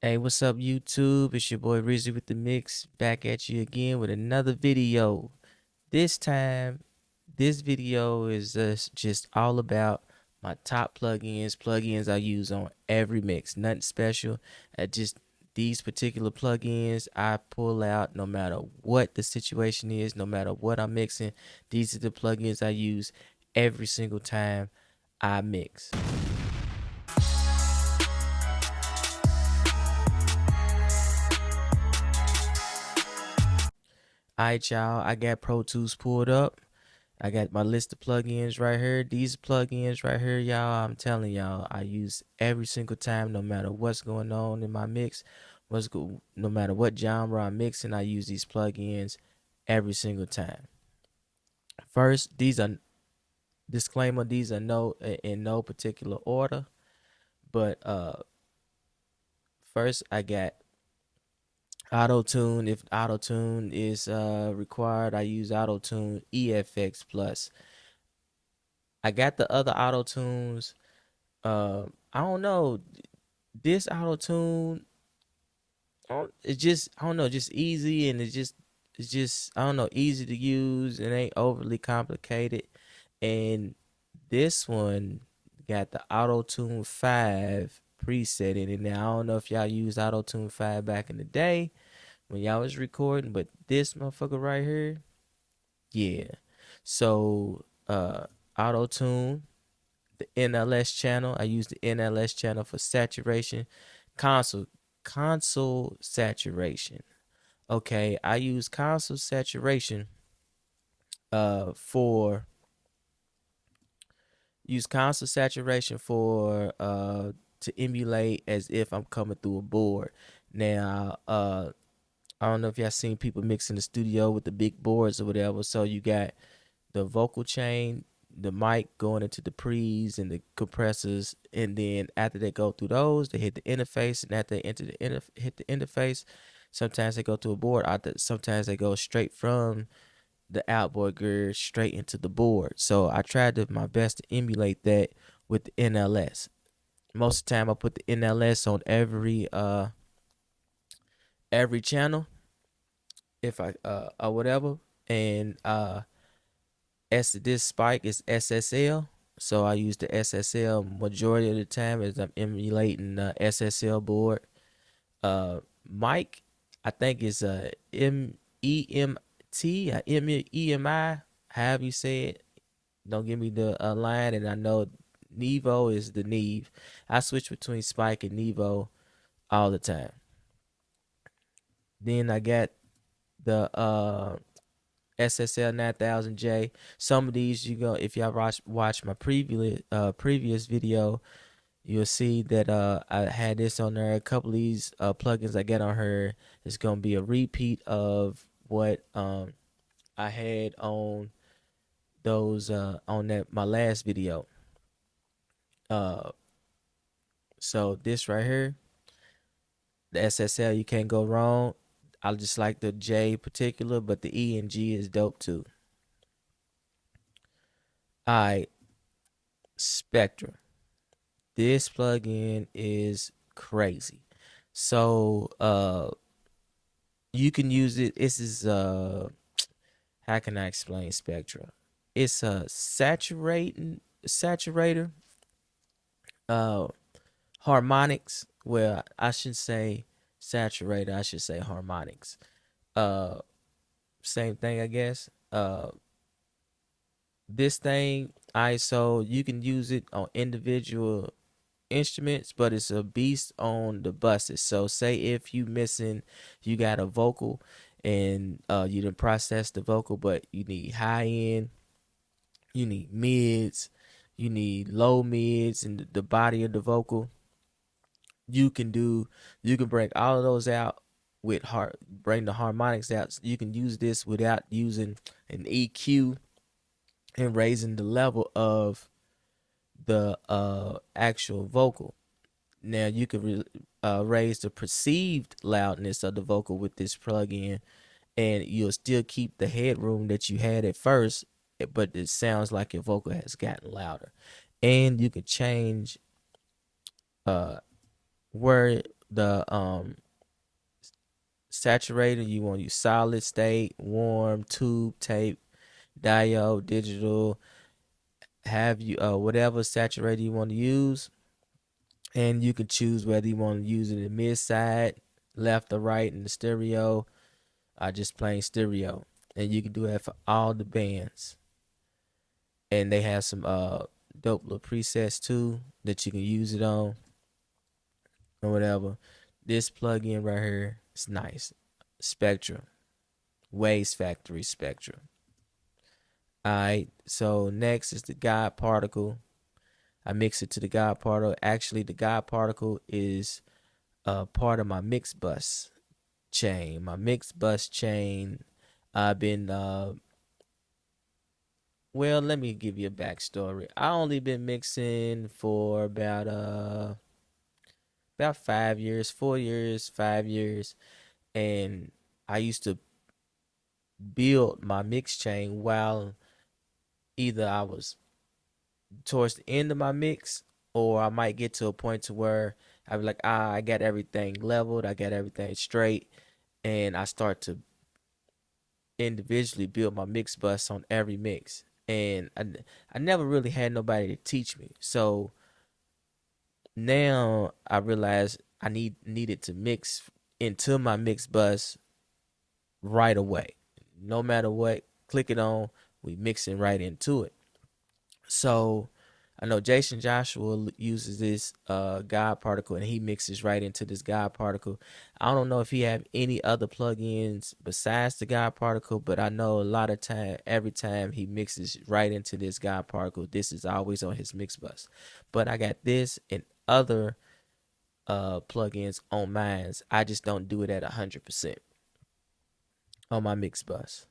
Hey, what's up, YouTube? It's your boy Rizzy with the Mix, back at you again with another video. This time, this video is just all about my top plugins I use on every mix. Nothing special. Just these particular plugins I pull out no matter what the situation is, no matter what I'm mixing. These are the plugins I use every single time I mix. Alright, y'all, I got Pro Tools pulled up. I got my list of plugins right here. These plugins right here, y'all, I'm telling y'all, I use every single time, no matter what's going on in my mix, no matter what genre I'm mixing, I use these plugins every single time. First, these are disclaimer, these are in no particular order, but first I got auto tune. If auto tune is required, I use auto tune EFX plus. I got the other auto tunes. I don't know. This auto tune, it's just I don't know, just easy, and it's just I don't know, easy to use. It ain't overly complicated. And this one got the auto tune 5 preset in it. Now I don't know if y'all used auto tune 5 back in the day when y'all was recording, but this motherfucker right here, yeah. So auto tune, the NLS channel. I use the NLS channel for saturation, console console saturation. Okay, I use console saturation for to emulate as if I'm coming through a board. Now I don't know if y'all seen people mix in the studio with the big boards or whatever. So you got the vocal chain, the mic going into the pre's and the compressors, and then after they go through those, they hit the interface, and after they hit the interface, sometimes they go to a board. Sometimes they go straight from the outboard gear straight into the board. So I tried my best to emulate that with the NLS. Most of the time, I put the NLS on every channel if I or whatever, and this spike is SSL, so I use the SSL majority of the time as I'm emulating the SSL board. Mic, I think is a MEMT, EMI, however you say it. Don't give me the line, and I know Nevo is the Neve. I switch between Spike and Nevo all the time. Then I got the SSL 9000J. Some of these you go, if y'all watch my previous video, you'll see that I had this on there. A couple of these plugins I get on her is gonna be a repeat of what I had on those on that my last video. So this right here, the SSL, you can't go wrong. I just like the J particular, but the E and G is dope too. Alright, Spectra. This plugin is crazy. So you can use it. This is how can I explain Spectra? It's a saturator, uh harmonics. Well, I should say saturator, I should say harmonics. Uh Same thing, I guess. This thing, ISO, you can use it on individual instruments, but it's a beast on the buses. So say if you got a vocal and you didn't process the vocal, but you need high end, you need mids, you need low mids, and the body of the vocal, you can do you can break all of those out with bring the harmonics out. So you can use this without using an EQ and raising the level of the actual vocal. Now you can raise the perceived loudness of the vocal with this plugin, and you'll still keep the headroom that you had at first, but it sounds like your vocal has gotten louder. And you can change uh where The saturator, you want to use solid state, warm, tube, tape, diode, digital, have you whatever saturator you want to use, and you can choose whether you want to use it in mid side, left or right in the stereo, or just plain stereo. And you can do that for all the bands. And they have some dope little presets too that you can use it on or whatever. This plugin right here is nice. Spectrum. Waves Factory Spectrum. Alright, so next is the God particle. I mix it to the God particle. Actually, the God particle is part of my mix bus chain. My mix bus chain. I've been well, let me give you a backstory. I only been mixing for about 5 years, 4 years, 5 years, and I used to build my mix chain while either I was towards the end of my mix, or I might get to a point to where I be like, I got everything leveled, I got everything straight, and I start to individually build my mix bus on every mix. And I never really had nobody to teach me. So now I realize I needed to mix into my mix bus right away. No matter what, click it on, we mixing right into it. So I know Jason Joshua uses this God particle, and he mixes right into this God particle. I don't know if he have any other plugins besides the God particle, but I know a lot of time, every time he mixes right into this God particle, this is always on his mix bus. But I got this and other plugins on mine. I just don't do it at 100% on my mix bus.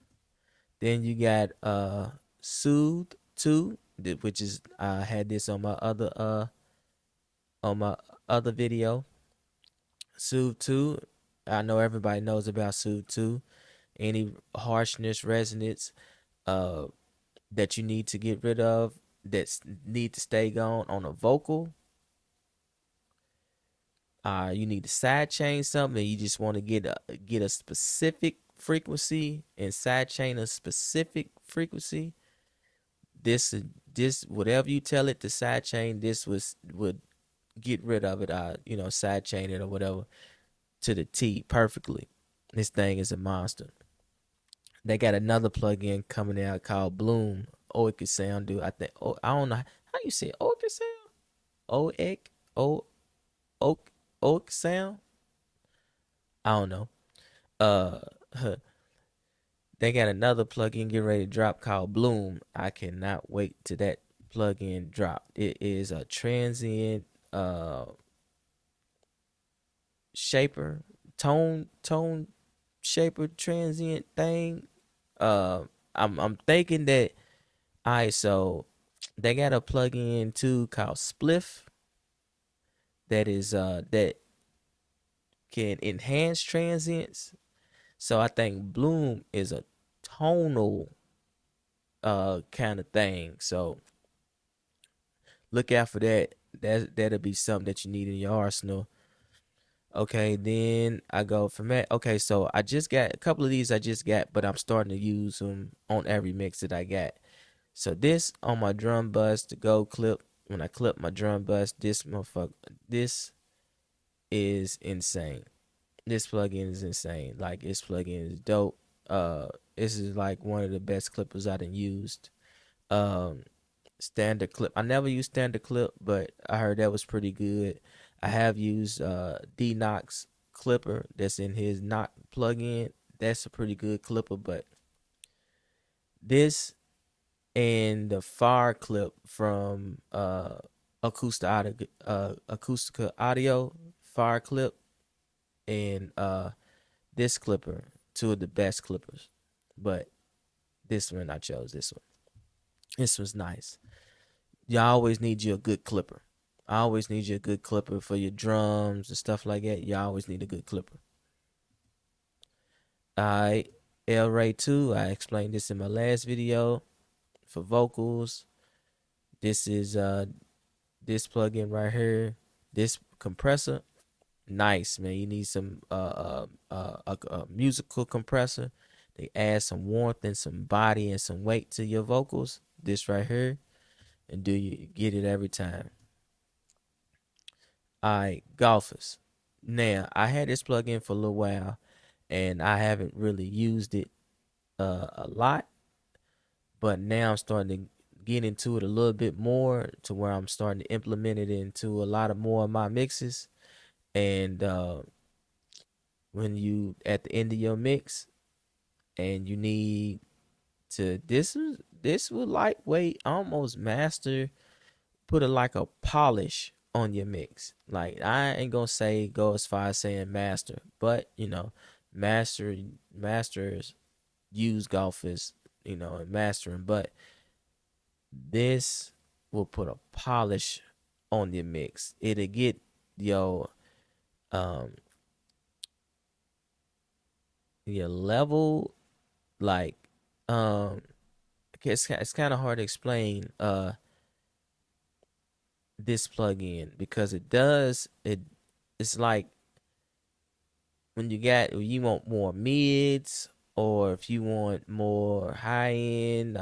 Then you got Soothe 2, which is I had this on my other video. Soothe 2, I know everybody knows about Soothe 2. Any harshness, resonance uh that you need to get rid of, that need to stay gone on a vocal. You need to side chain something, and you just want to get a specific frequency and side chain a specific frequency. This this whatever you tell it to side chain, this would get rid of it. Side chain it or whatever to the T perfectly. This thing is a monster. They got another plugin coming out called Bloom. Oic sound, dude. I think. Oh, I don't know how you say Oic sound. Oic, o oak Oic sound. I don't know. Uh, they got another plugin getting ready to drop called Bloom. I cannot wait till that plugin drop. It is a transient shaper, tone shaper transient thing. Uh, I'm thinking that. Alright, so they got a plugin too called Spliff that can enhance transients. So I think Bloom is a tonal kind of thing. So look out for that. That'll be something that you need in your arsenal. Okay, then I go from that. Okay, so I just got a couple of these I just got, but I'm starting to use them on every mix that I got. So this on my drum bus, the GoClip. When I clip my drum bus, this motherfucker, this is insane. This plugin is insane. Like this plugin is dope. This is like one of the best clippers I done used. Um, Standard clip. I never used standard clip, but I heard that was pretty good. I have used D-Knox clipper that's in his Knox plugin. That's a pretty good clipper, but this and the fire clip from Acoustica Audio fire clip and this clipper, two of the best clippers. But this one I chose this one. This was nice. You always need you a good clipper. I always need you a good clipper for your drums and stuff like that. You always need a good clipper. Alright, L Ray 2, I explained this in my last video. For vocals, this is this plugin right here, this compressor. Nice, man. You need some a musical compressor. They add some warmth and some body and some weight to your vocals. This right here, and do you get it every time? All right, golfers. Now I had this plug in for a little while, and I haven't really used it a lot, but now I'm starting to get into it a little bit more to where I'm starting to implement it into a lot of more of my mixes. And when you at the end of your mix and you need to this would lightweight almost master, put a like a polish on your mix. Like I ain't gonna say go as far as saying master, but you know, master masters use golfers, you know, and mastering, but this will put a polish on your mix. It'll get your um your level like it's kind of hard to explain this plugin because it's like when you want more mids or if you want more high end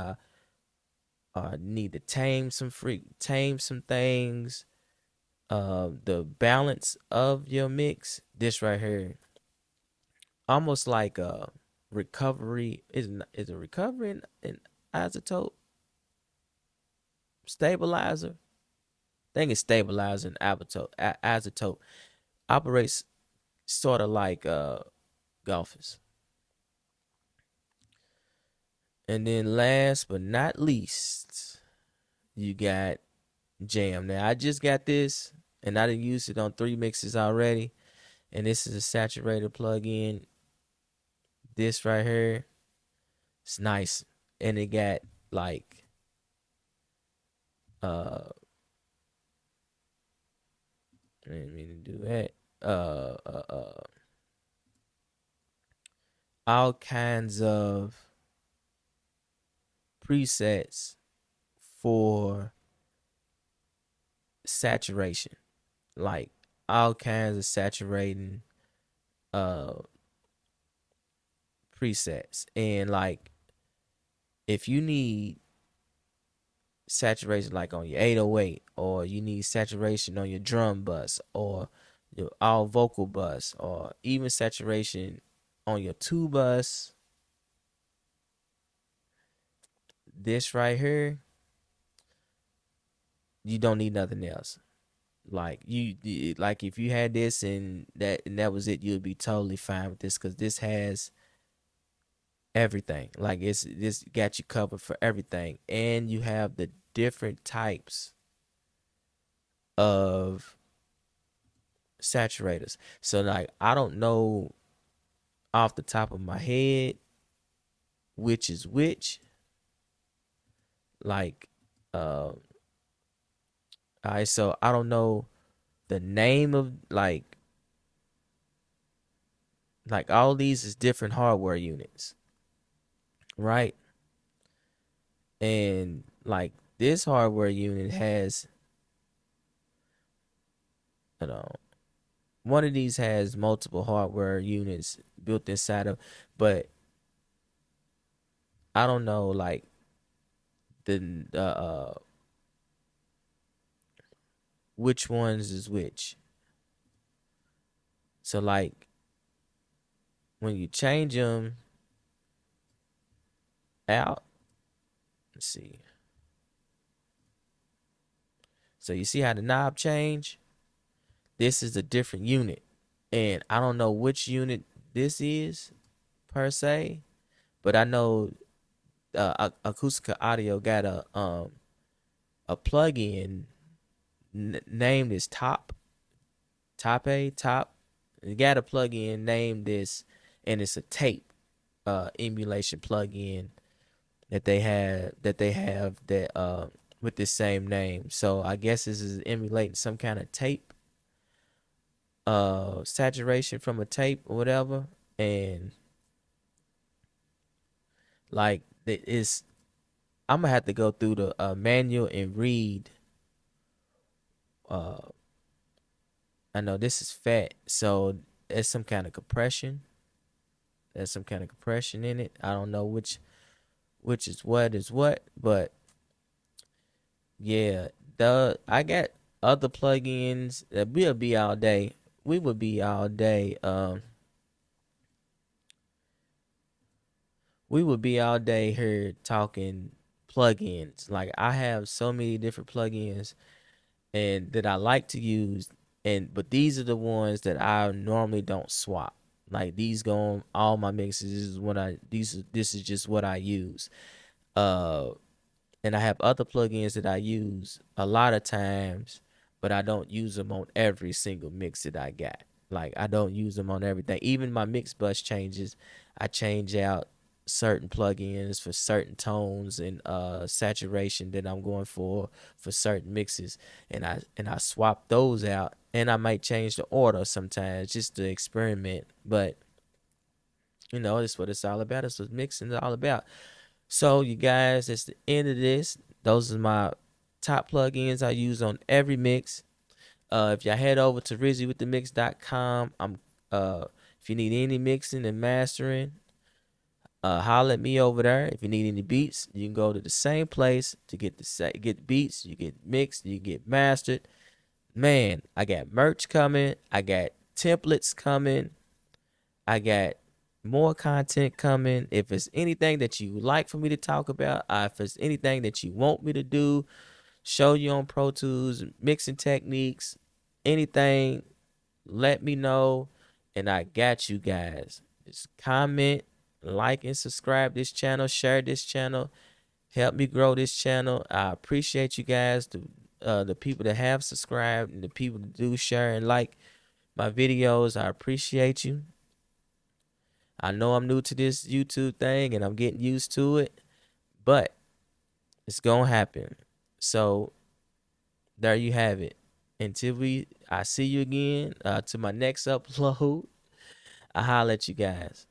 need to tame some things, the balance of your mix, this right here almost like a recovery is a recovery in isotope stabilizer. I think it's stabilizer and isotope operates sort of like golfers. And then last but not least, you got Jam. Now I just got this and I done used it on 3 mixes already. And this is a saturated plug-in. This right here, it's nice. And it got like I didn't mean to do that. Uh uh uh all kinds of presets for saturation, like all kinds of saturating uh presets. And like if you need saturation like on your 808 or you need saturation on your drum bus or your all vocal bus or even saturation on your 2 bus, this right here, you don't need nothing else. Like like if you had this and that was it, you'd be totally fine with this because this has everything. Like this got you covered for everything, and you have the different types of saturators. So like I don't know off the top of my head which is which. Like all right, so I don't know the name of like all these is different hardware units, right? And like this hardware unit has, you know, one of these has multiple hardware units built inside of, but I don't know like the which ones is which. So like when you change them out, let's see. So you see how the knob change? This is a different unit. And I don't know which unit this is per se, but I know Acoustica Audio got a plug-in named as Top. You got a plug-in named this, and it's a tape emulation plug-in that with the same name. So I guess this is emulating some kind of tape saturation from a tape or whatever. And like it is, I'm gonna have to go through the manual and read I know this is fat, so there's some kind of compression. There's some kind of compression in it. I don't know which is what, but yeah, the I got other plugins that we'll be all day. We would be all day. We would be all day here talking plugins. Like I have so many different plugins and that I like to use, and but these are the ones that I normally don't swap. Like these go on all my mixes. This is what I these this is just what I use. Uh and I have other plugins that I use a lot of times, but I don't use them on every single mix that I got. Like I don't use them on everything. Even my mix bus changes, I change out certain plugins for certain tones and saturation that I'm going for certain mixes, and I swap those out, and I might change the order sometimes just to experiment. But that's what it's all about. That's what mixing is all about. So, you guys, that's the end of this. Those are my top plugins I use on every mix. If y'all head over to rizzywiththemix.com, if you need any mixing and mastering, holler at me over there. If you need any beats, you can go to the same place to get beats. You get mixed, you get mastered. Man, I got merch coming. I got templates coming. I got more content coming. If it's anything that you like for me to talk about, if it's anything that you want me to do, show you on Pro Tools, mixing techniques, anything, let me know. And I got you guys. Just comment, like, and subscribe this channel, share this channel, help me grow this channel. I appreciate you guys, the people that have subscribed and the people that do share and like my videos. I appreciate you. I know I'm new to this YouTube thing and I'm getting used to it, but it's gonna happen. So there you have it. Until I see you again, to my next upload, I holler at you guys.